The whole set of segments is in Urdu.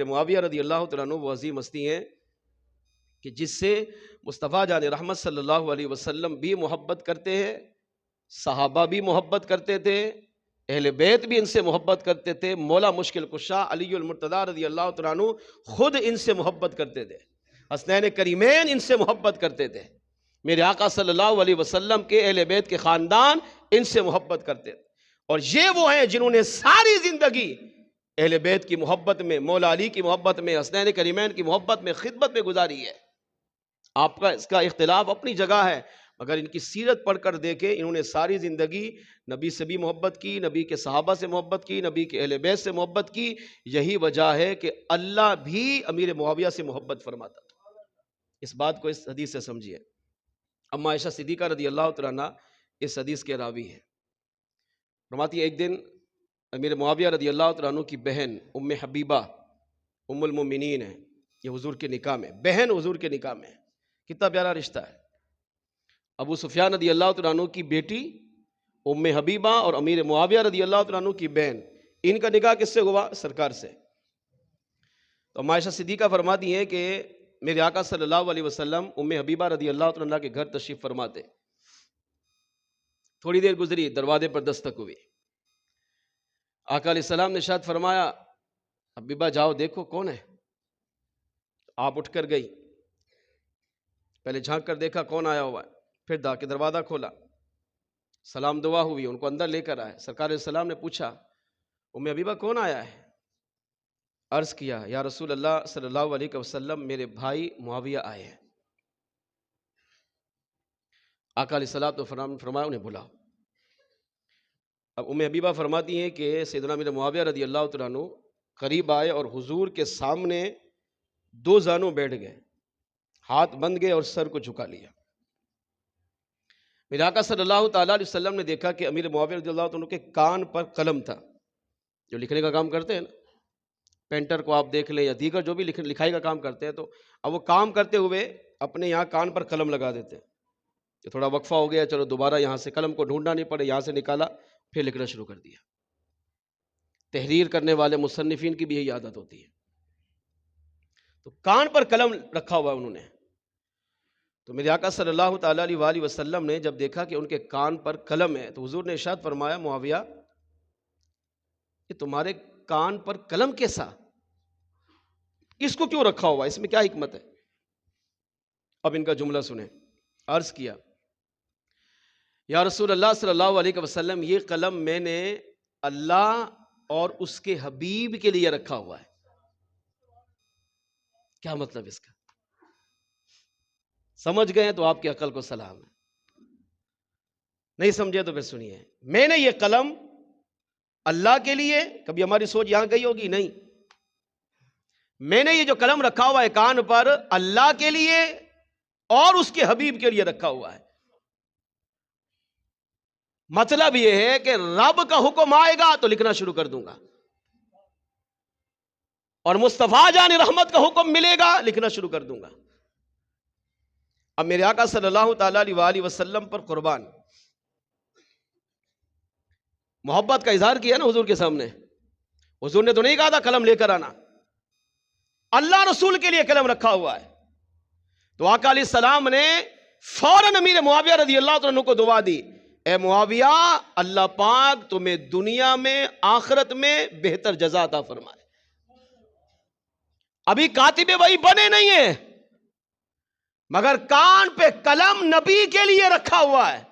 معاویہ رضی اللہ تعالیٰ عنہ وہ عظیم ہستی ہیں کہ جس سے مصطفیٰ جان رحمت صلی اللہ علیہ وسلم بھی محبت کرتے ہیں، صحابہ بھی محبت کرتے تھے، اہل بیت بھی ان سے محبت کرتے تھے، مولا مشکل کشا علی المرتضیٰ رضی اللہ تعالیٰ عنہ خود ان سے محبت کرتے تھے، حسنین کریمین ان سے محبت کرتے تھے، میرے آقا صلی اللہ علیہ وسلم کے اہل بیت کے خاندان ان سے محبت کرتے تھے، اور یہ وہ ہیں جنہوں نے ساری زندگی اہل بیت کی محبت میں، مولا علی کی محبت میں، حسنین کریمین کی محبت میں، خدمت میں گزاری ہے۔ آپ کا اس کا اختلاف اپنی جگہ ہے، مگر ان کی سیرت پڑھ کر دیکھیں، انہوں نے ساری زندگی نبی سے بھی محبت کی، نبی کے صحابہ سے محبت کی، نبی کے اہل بیت سے محبت کی۔ یہی وجہ ہے کہ اللہ بھی امیر معاویہ سے محبت فرماتا تھا۔ اس بات کو اس حدیث سے سمجھیے۔ اما عائشہ صدیقہ رضی اللہ تعالیٰ عنہ اس حدیث کے راوی ہے، فرماتی ہے ایک دن امیر معاویہ رضی اللہ تعالیٰ عنہ کی بہن ام حبیبہ ام المومنین ہے، یہ حضور کے نکاح میں، بہن حضور کے نکاح میں، کتنا پیارا رشتہ ہے۔ ابو سفیان رضی اللہ تعالیٰ عنہ کی بیٹی ام حبیبہ اور امیر معاویہ رضی اللہ تعالیٰ عنہ کی بہن، ان کا نکاح کس سے ہوا؟ سرکار سے۔ تو عائشہ صدیقہ فرماتی ہیں کہ میرے آقا صلی اللہ علیہ وسلم ام حبیبہ رضی اللہ تعالیٰ عنہ کے گھر تشریف فرماتے، تھوڑی دیر گزری، دروازے پر دستک ہوئی، آقا علیہ السلام نے ارشاد فرمایا حبیبہ جاؤ دیکھو کون ہے۔ آپ اٹھ کر گئی، پہلے جھانک کر دیکھا کون آیا ہوا ہے، پھر کے دروازہ کھولا، سلام دعا ہوئی، ان کو اندر لے کر آئے۔ سرکار علیہ السلام نے پوچھا ام حبیبہ کون آیا ہے؟ عرض کیا یا رسول اللہ صلی اللہ علیہ وسلم میرے بھائی معاویہ آئے ہیں۔ آقا علیہ السلام تو فرمایا انہیں بلاؤ۔ اب ام حبیبہ فرماتی ہیں کہ سیدنا امیر معاویہ رضی اللہ تعالیٰ عنہ قریب آئے اور حضور کے سامنے دو زانوں بیٹھ گئے، ہاتھ بند گئے اور سر کو جھکا لیا۔ میرے آقا صلی اللہ تعالیٰ علیہ وسلم نے دیکھا کہ امیر معاویہ رضی اللہ عنہ کے کان پر قلم تھا، جو لکھنے کا کام کرتے ہیں نا، پینٹر کو آپ دیکھ لیں یا دیگر جو بھی لکھائی کا کام کرتے ہیں، تو اب وہ کام کرتے ہوئے اپنے یہاں کان پر قلم لگا دیتے ہیں کہ تھوڑا وقفہ ہو گیا، چلو دوبارہ یہاں سے قلم کو ڈھونڈنا نہیں پڑے، یہاں سے نکالا پھر لکھنا شروع کر دیا۔ تحریر کرنے والے مصنفین کی بھی یہی عادت ہوتی ہے۔ تو کان پر قلم رکھا ہوا انہوں نے، تو میرے آقا صلی اللہ تعالیٰ علیہ وآلہ وسلم نے جب دیکھا کہ ان کے کان پر قلم ہے تو حضور نے ارشاد فرمایا معاویہ یہ تمہارے کان پر قلم کیسا؟ اس کو کیوں رکھا ہوا؟ اس میں کیا حکمت ہے؟ اب ان کا جملہ سنیں۔ عرض کیا یا رسول اللہ صلی اللہ علیہ وسلم یہ قلم میں نے اللہ اور اس کے حبیب کے لیے رکھا ہوا ہے۔ کیا مطلب اس کا؟ سمجھ گئے تو آپ کی عقل کو سلام ہے، نہیں سمجھے تو پھر سنیے۔ میں نے یہ قلم اللہ کے لیے، کبھی ہماری سوچ یہاں گئی ہوگی؟ نہیں، میں نے یہ جو قلم رکھا ہوا ہے کان پر اللہ کے لیے اور اس کے حبیب کے لیے رکھا ہوا ہے۔ مطلب یہ ہے کہ رب کا حکم آئے گا تو لکھنا شروع کر دوں گا، اور مصطفیٰ جان رحمت کا حکم ملے گا لکھنا شروع کر دوں گا۔ اب میرے آقا صلی اللہ تعالیٰ علیہ وآلہ وسلم پر قربان محبت کا اظہار کیا نا حضور کے سامنے۔ حضور نے تو نہیں کہا تھا قلم لے کر آنا، اللہ رسول کے لیے قلم رکھا ہوا ہے۔ تو آقا علیہ السلام نے فوراً امیر معاویہ رضی اللہ عنہ کو دعا دی، اے معاویہ اللہ پاک تمہیں دنیا میں آخرت میں بہتر جزا عطا فرمائے۔ ابھی کاتب وحی بنے نہیں ہیں، مگر کان پہ قلم نبی کے لیے رکھا ہوا ہے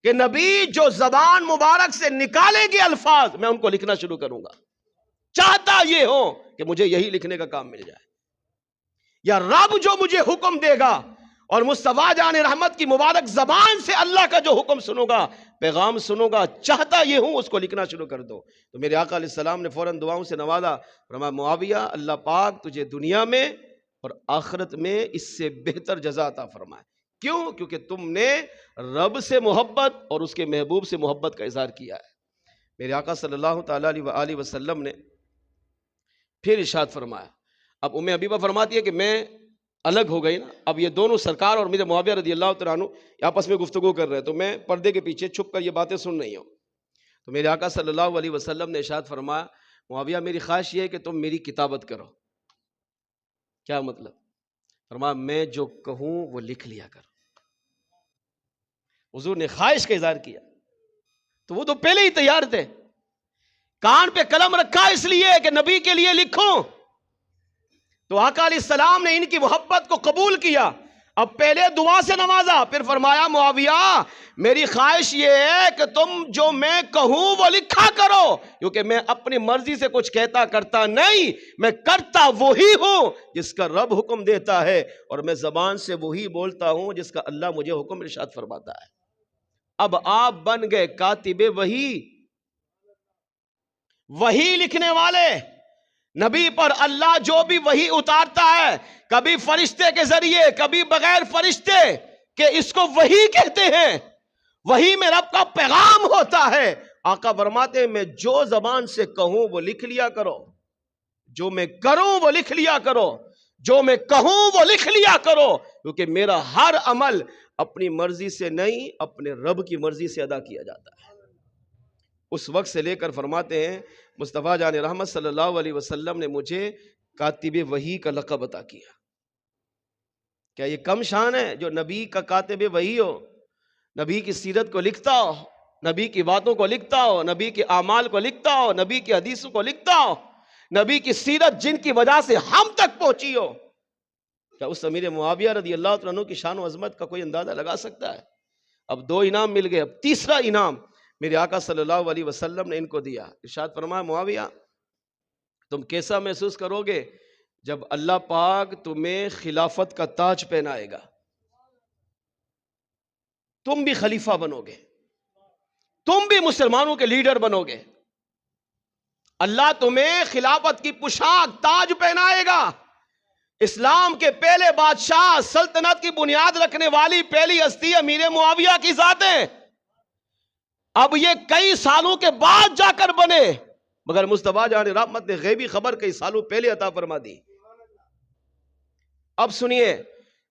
کہ نبی جو زبان مبارک سے نکالے گے الفاظ میں ان کو لکھنا شروع کروں گا، چاہتا یہ ہو کہ مجھے یہی لکھنے کا کام مل جائے، یا رب جو مجھے حکم دے گا اور مصطفیٰ جان رحمت کی مبارک زبان سے اللہ کا جو حکم سنوں گا، پیغام سنوں گا، چاہتا یہ ہوں اس کو لکھنا شروع کر دو۔ تو میرے آقا علیہ السلام نے فوراً دعاؤں سے نوازا، فرمایا معاویہ اللہ پاک تجھے دنیا میں اور آخرت میں اس سے بہتر جزا عطا فرمائے۔ کیوں؟ کیونکہ تم نے رب سے محبت اور اس کے محبوب سے محبت کا اظہار کیا ہے۔ میرے آقا صلی اللہ تعالیٰ علیہ وآلہ وسلم نے پھر ارشاد فرمایا، اب ام حبیبہ فرماتی ہے کہ میں الگ ہو گئی نا، اب یہ دونوں سرکار اور میرے معاویہ رضی اللہ تعالیٰ عنہ آپس میں گفتگو کر رہے ہیں، تو میں پردے کے پیچھے چھپ کر یہ باتیں سن رہی ہوں۔ تو میرے آقا صلی اللہ علیہ وسلم نے ارشاد فرمایا معاویہ میری خواہش یہ ہے کہ تم میری کتابت کرو. کیا مطلب؟ فرمایا میں جو کہوں وہ لکھ لیا کرو. حضور نے خواہش کا اظہار کیا تو وہ تو پہلے ہی تیار تھے. کان پہ قلم رکھا اس لیے کہ نبی کے لیے لکھوں. تو آقا علیہ السلام نے ان کی محبت کو قبول کیا. اب پہلے دعا سے نوازا، پھر فرمایا معاویہ میری خواہش یہ ہے کہ تم جو میں کہوں وہ لکھا کرو، کیونکہ میں اپنی مرضی سے کچھ کہتا کرتا نہیں، میں کرتا وہی ہوں جس کا رب حکم دیتا ہے، اور میں زبان سے وہی بولتا ہوں جس کا اللہ مجھے حکم ارشاد فرماتا ہے. اب آپ بن گئے کاتب وہی لکھنے والے. نبی پر اللہ جو بھی وحی اتارتا ہے، کبھی فرشتے کے ذریعے کبھی بغیر فرشتے، کہ اس کو وحی کہتے ہیں. وحی میں رب کا پیغام ہوتا ہے. آقا فرماتے ہیں میں جو زبان سے کہوں وہ لکھ لیا کرو، جو میں کروں وہ لکھ لیا کرو، جو میں کہوں وہ لکھ لیا کرو، کیونکہ میرا ہر عمل اپنی مرضی سے نہیں اپنے رب کی مرضی سے ادا کیا جاتا ہے. اس وقت سے لے کر فرماتے ہیں مصطفیٰ جان رحمت صلی اللہ علیہ وسلم نے مجھے کاتب وحی کا لقب عطا کیا. کیا یہ کم شان ہے جو نبی کا کاتب وحی ہو، نبی کی سیرت کو لکھتا ہو، نبی کی باتوں کو لکھتا ہو، نبی کے اعمال کو لکھتا ہو، نبی کی حدیثوں کو لکھتا ہو، نبی کی سیرت جن کی وجہ سے ہم تک پہنچی ہو. کیا اس امیر معاویہ رضی اللہ عنہ کی شان و عظمت کا کوئی اندازہ لگا سکتا ہے؟ اب 2 انعام مل گئے، اب تیسرا انعام میرے آقا صلی اللہ علیہ وسلم نے ان کو دیا. ارشاد فرمایا معاویہ تم کیسا محسوس کرو گے جب اللہ پاک تمہیں خلافت کا تاج پہنائے گا، تم بھی خلیفہ بنو گے، تم بھی مسلمانوں کے لیڈر بنو گے. اللہ تمہیں خلافت کی پوشاک تاج پہنائے گا. اسلام کے پہلے بادشاہ، سلطنت کی بنیاد رکھنے والی پہلی ہستی امیر معاویہ کی ذات ہے. اب یہ کئی سالوں کے بعد جا کر بنے، مگر مصطفیٰ جان رحمت نے غیبی خبر کئی سالوں پہلے عطا فرما دی. اب سنیے،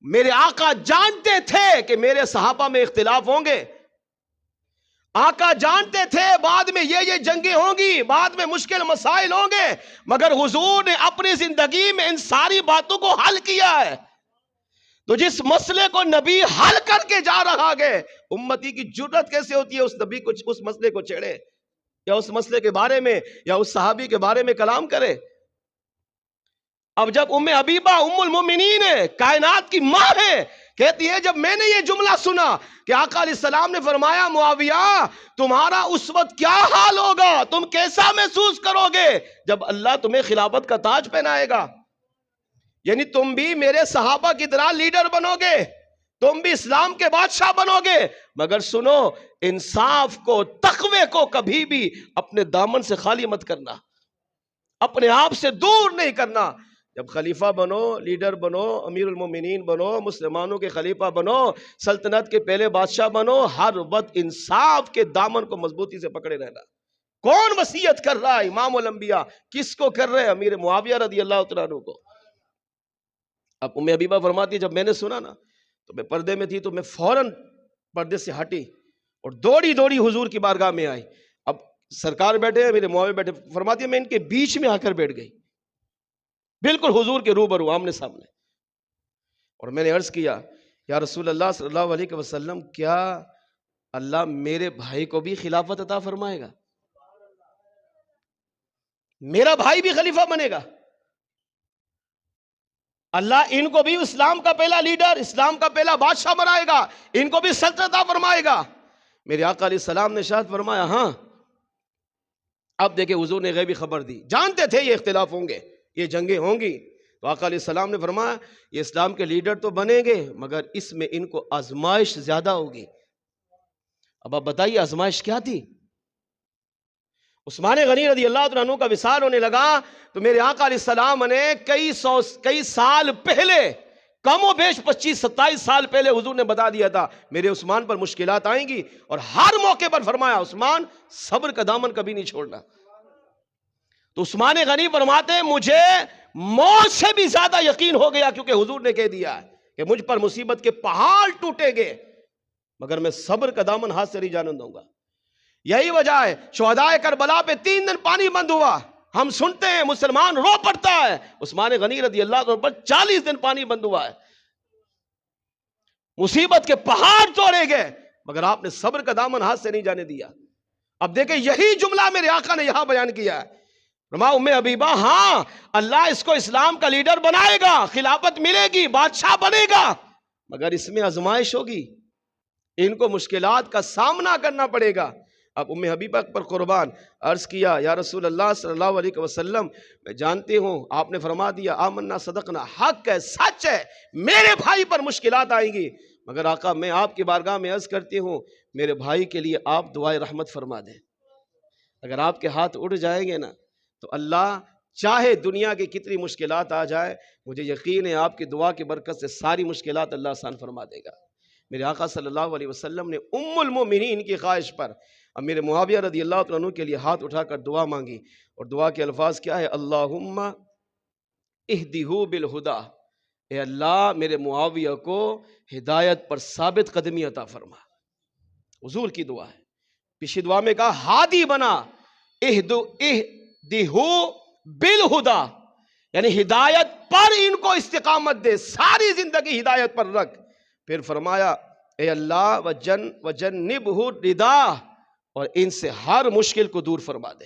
میرے آقا جانتے تھے کہ میرے صحابہ میں اختلاف ہوں گے. آقا جانتے تھے بعد میں یہ جنگیں ہوں گی، بعد میں مشکل مسائل ہوں گے، مگر حضور نے اپنی زندگی میں ان ساری باتوں کو حل کیا ہے. تو جس مسئلے کو نبی حل کر کے جا رہا ہے، امتی کی جرت کیسے ہوتی ہے اس نبی کو اس مسئلے کو چھیڑے، یا اس مسئلے کے بارے میں یا اس صحابی کے بارے میں کلام کرے. اب جب ام حبیبہ ام المومنین ہے، کائنات کی ماں ہے، کہتی ہے جب میں نے یہ جملہ سنا کہ آقا علیہ السلام نے فرمایا معاویہ تمہارا اس وقت کیا حال ہوگا، تم کیسا محسوس کرو گے جب اللہ تمہیں خلافت کا تاج پہنائے گا. یعنی تم بھی میرے صحابہ کی طرح لیڈر بنو گے، تم بھی اسلام کے بادشاہ بنو گے، مگر سنو انصاف کو، تقوی کو کبھی بھی اپنے دامن سے خالی مت کرنا، اپنے آپ سے دور نہیں کرنا. جب خلیفہ بنو، لیڈر بنو، امیر المومنین بنو، مسلمانوں کے خلیفہ بنو، سلطنت کے پہلے بادشاہ بنو، ہر وقت انصاف کے دامن کو مضبوطی سے پکڑے رہنا. کون وصیت کر رہا ہے؟ امام الانبیاء. کس کو کر رہے ہیں؟ امیر معاویہ رضی اللہ تعالیٰ عنہ کو. اب ام حبیبہ فرماتی جب میں نے سنا نا تو میں پردے میں تھی، تو میں فوراً پردے سے ہٹی اور دوڑی حضور کی بارگاہ میں آئی. اب سرکار بیٹھے ہیں، میرے معاویہ بیٹھے، فرماتی میں ان کے بیچ میں آ کر بیٹھ گئی، بالکل حضور کے روبرو آمنے سامنے. اور میں نے عرض کیا یا رسول اللہ صلی اللہ علیہ وسلم کیا اللہ میرے بھائی کو بھی خلافت عطا فرمائے گا؟ میرا بھائی بھی خلیفہ بنے گا؟ اللہ ان کو بھی اسلام کا پہلا لیڈر، اسلام کا پہلا بادشاہ بنائے گا، ان کو بھی سلطنت عطا فرمائے گا. میرے آقا علیہ السلام نے ارشاد فرمایا ہاں. اب دیکھیں حضور نے غیبی خبر دی، جانتے تھے یہ اختلاف ہوں گے، یہ جنگیں ہوں گی. تو آقا علیہ السلام نے فرمایا یہ اسلام کے لیڈر تو بنیں گے، مگر اس میں ان کو آزمائش زیادہ ہوگی. اب آپ بتائیے آزمائش کیا تھی؟ عثمان غنی رضی اللہ عنہ کا وصال ہونے لگا تو میرے آقا علیہ السلام نے کئی سال پہلے، کم و بیش 25-27 سال پہلے حضور نے بتا دیا تھا میرے عثمان پر مشکلات آئیں گی، اور ہر موقع پر فرمایا عثمان صبر کا دامن کبھی نہیں چھوڑنا. تو عثمان غنی فرماتے ہیں مجھے موت سے بھی زیادہ یقین ہو گیا، کیونکہ حضور نے کہہ دیا ہے کہ مجھ پر مصیبت کے پہاڑ ٹوٹیں گے مگر میں صبر کا دامن ہاتھ سے نہیں جانے دوں گا. یہی وجہ ہے شہدائے کربلا پہ 3 دن پانی بند ہوا، ہم سنتے ہیں مسلمان رو پڑتا ہے، عثمان غنی رضی اللہ عنہ پر 40 دن پانی بند ہوا ہے، مصیبت کے پہاڑ توڑے گئے، مگر آپ نے صبر کا دامن ہاتھ سے نہیں جانے دیا۔ اب دیکھیں یہی جملہ میرے آقا نے یہاں بیان کیا ہے، فرمایا ام حبیبہ ہاں اللہ اس کو اسلام کا لیڈر بنائے گا، خلافت ملے گی، بادشاہ بنے گا، مگر اس میں آزمائش ہوگی، ان کو مشکلات کا سامنا کرنا پڑے گا۔ اب ام حبیبہ پر قربان عرض کیا یا رسول اللہ صلی اللہ علیہ وسلم میں جانتی ہوں، آپ نے فرما دیا آمنا صدقنا، حق ہے، سچ ہے، میرے بھائی پر مشکلات آئیں گی، مگر آقا میں آپ کی بارگاہ میں عرض کرتی ہوں میرے بھائی کے لیے آپ دعائے رحمت فرما دیں۔ اگر آپ کے ہاتھ اٹھ جائیں گے نا تو اللہ چاہے دنیا کی کتنی مشکلات آ جائے، مجھے یقین ہے آپ کی دعا کی برکت سے ساری مشکلات اللہ آسان فرما دے گا۔ میرے آقا صلی اللہ علیہ وسلم نے ام المومنین کی خواہش پر امیر معاویہ رضی اللہ عنہ کے لیے ہاتھ اٹھا کر دعا مانگی، اور دعا کے الفاظ کیا ہے؟ اللہم اہدہ بالہدا، اے اللہ میرے معاویہ کو ہدایت پر ثابت قدمی عطا فرما۔ حضور کی دعا ہے، پچھلی دعا میں کہا ہادی بنا، اہدہ بالہدا، یعنی ہدایت پر ان کو استقامت دے، ساری زندگی ہدایت پر رکھ۔ پھر فرمایا اے اللہ وجنبہ الردیٰ، اور ان سے ہر مشکل کو دور فرما دے،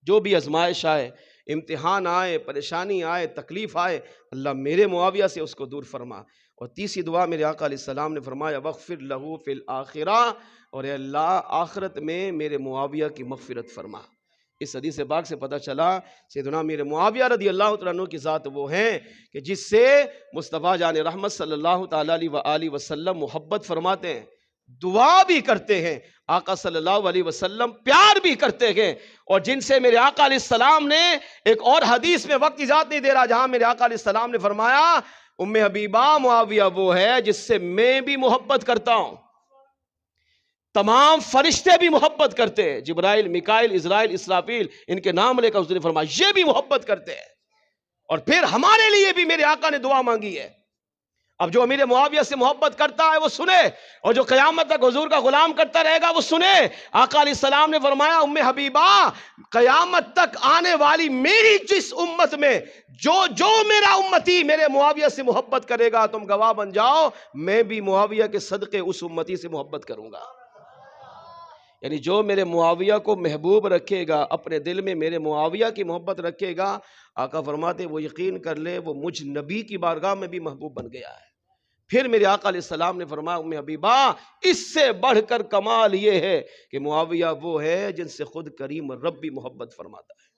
جو بھی آزمائش آئے، امتحان آئے، پریشانی آئے، تکلیف آئے، اللہ میرے معاویہ سے اس کو دور فرما۔ اور تیسری دعا میرے آقا علیہ السلام نے فرمایا وغفر لہ فی الآخرہ، اور اے اللہ آخرت میں میرے معاویہ کی مغفرت فرما۔ اس حدیث پاک سے پتہ چلا سیدنا میرے معاویہ رضی اللہ تعالیٰ عنہ کی ذات وہ ہیں کہ جس سے مصطفیٰ جان رحمت صلی اللہ تعالیٰ علیہ وسلم محبت فرماتے ہیں، دعا بھی کرتے ہیں، آقا صلی اللہ علیہ وسلم پیار بھی کرتے ہیں، اور جن سے میرے آقا علیہ السلام نے ایک اور حدیث میں وقت اجازت نہیں دے رہا جہاں میرے آقا علیہ السلام نے فرمایا ام حبیبہ معاویہ وہ ہے جس سے میں بھی محبت کرتا ہوں، تمام فرشتے بھی محبت کرتے ہیں، جبرائیل، میکائیل، اسرائیل، اسرافیل، ان کے نام لے کر اس نے فرمایا یہ بھی محبت کرتے ہیں، اور پھر ہمارے لیے بھی میرے آقا نے دعا مانگی ہے۔ اب جو امیر معاویہ سے محبت کرتا ہے وہ سنے، اور جو قیامت تک حضور کا غلام کرتا رہے گا وہ سنے۔ آقا علیہ السلام نے فرمایا ام حبیبہ قیامت تک آنے والی میری جس امت میں جو میرا امتی میرے معاویہ سے محبت کرے گا تم گواہ بن جاؤ، میں بھی معاویہ کے صدقے اس امتی سے محبت کروں گا۔ یعنی جو میرے معاویہ کو محبوب رکھے گا، اپنے دل میں میرے معاویہ کی محبت رکھے گا، آقا فرماتے وہ یقین کر لے وہ مجھ نبی کی بارگاہ میں بھی محبوب بن گیا ہے۔ پھر میرے آقا علیہ السلام نے فرمایا ام حبیبہ اس سے بڑھ کر کمال یہ ہے کہ معاویہ وہ ہے جن سے خود کریم رب بھی محبت فرماتا ہے۔